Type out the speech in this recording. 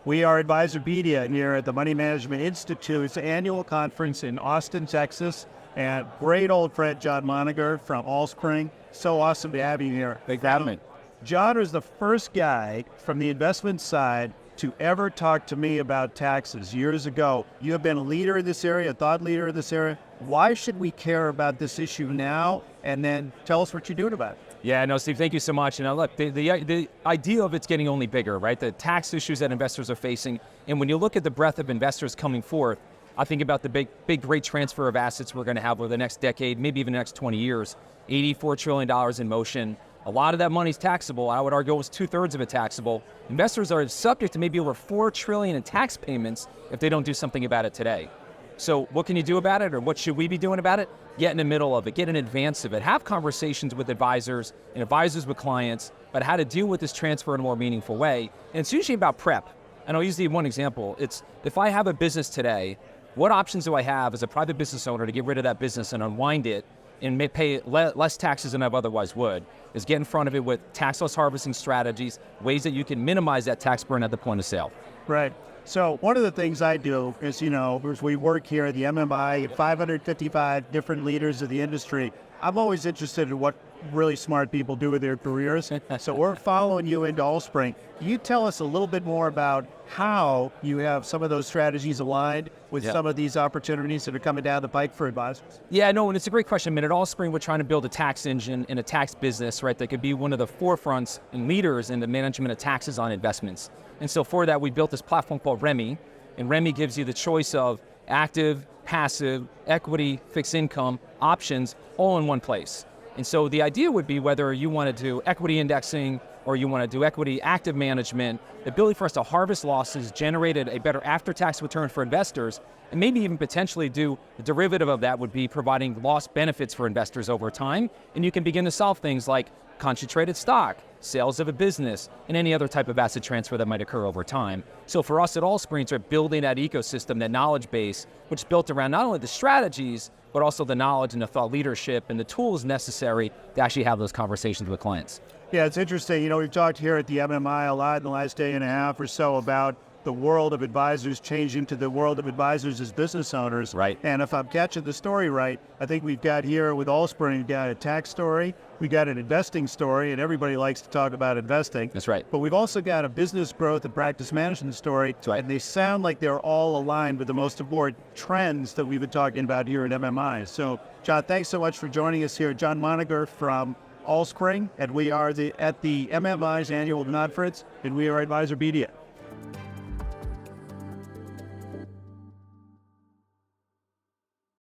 We are Advisorpedia here at the Money Management Institute's annual conference in Austin, Texas. And great old friend John Moninger from Allspring. So awesome to have you here. Thanks for having me. John is the first guy from the investment side to ever talk to me about taxes years ago. You have been a leader in this area, a thought leader in this area. Why should we care about this issue now? And then tell us what you're doing about it. Yeah, no, Steve, thank you so much. And look, the idea of it's getting only bigger, right? The tax issues that investors are facing. And when you look at the breadth of investors coming forth, I think about the big, great transfer of assets we're going to have over the next decade, maybe even the next 20 years. $84 trillion in motion. A lot of that money is taxable. I would argue almost 2/3 of it taxable. Investors are subject to maybe over $4 trillion in tax payments if they don't do something about it today. So what can you do about it, or what should we be doing about it? Get in the middle of it, get in advance of it, have conversations with advisors and advisors with clients about how to deal with this transfer in a more meaningful way. And it's usually about prep. And I'll use the one example. It's if I have a business today, what options do I have as a private business owner to get rid of that business and unwind it and pay less taxes than I otherwise would, is get in front of it with tax loss harvesting strategies, ways that you can minimize that tax burn at the point of sale. Right. So one of the things I do is, as we work here at the MMI, 555 different leaders of the industry, I'm always interested in what really smart people do with their careers. So we're following you into Allspring. Can you tell us a little bit more about how you have some of those strategies aligned with some of these opportunities that are coming down the pike for advisors? Yeah, no, and it's a great question. I mean, at Allspring, we're trying to build a tax engine and a tax business, right, that could be one of the forefronts and leaders in the management of taxes on investments. And so for that, we built this platform called REMI, and REMI gives you the choice of active, passive, equity, fixed income options all in one place. And so the idea would be whether you want to do equity indexing or you want to do equity active management, the ability for us to harvest losses generated a better after-tax return for investors, and maybe even potentially do the derivative of that would be providing loss benefits for investors over time. And you can begin to solve things like concentrated stock, sales of a business, and any other type of asset transfer that might occur over time. So for us at Allspring, we're building that ecosystem, that knowledge base, which is built around not only the strategies, but also the knowledge and the thought leadership and the tools necessary to actually have those conversations with clients. Yeah, it's interesting. We've talked here at the MMI a lot in the last day and a half or so about the world of advisors changing to the world of advisors as business owners. Right. And if I'm catching the story right, I think we've got here with Allspring, we've got a tax story, we got an investing story, and everybody likes to talk about investing. That's right. But we've also got a business growth and practice management story. That's right. And they sound like they're all aligned with the most important trends that we've been talking about here at MMI. So, John, thanks so much for joining us here. John Moninger from Allspring, and we are at the MMI's annual conference, and we are Advisorpedia.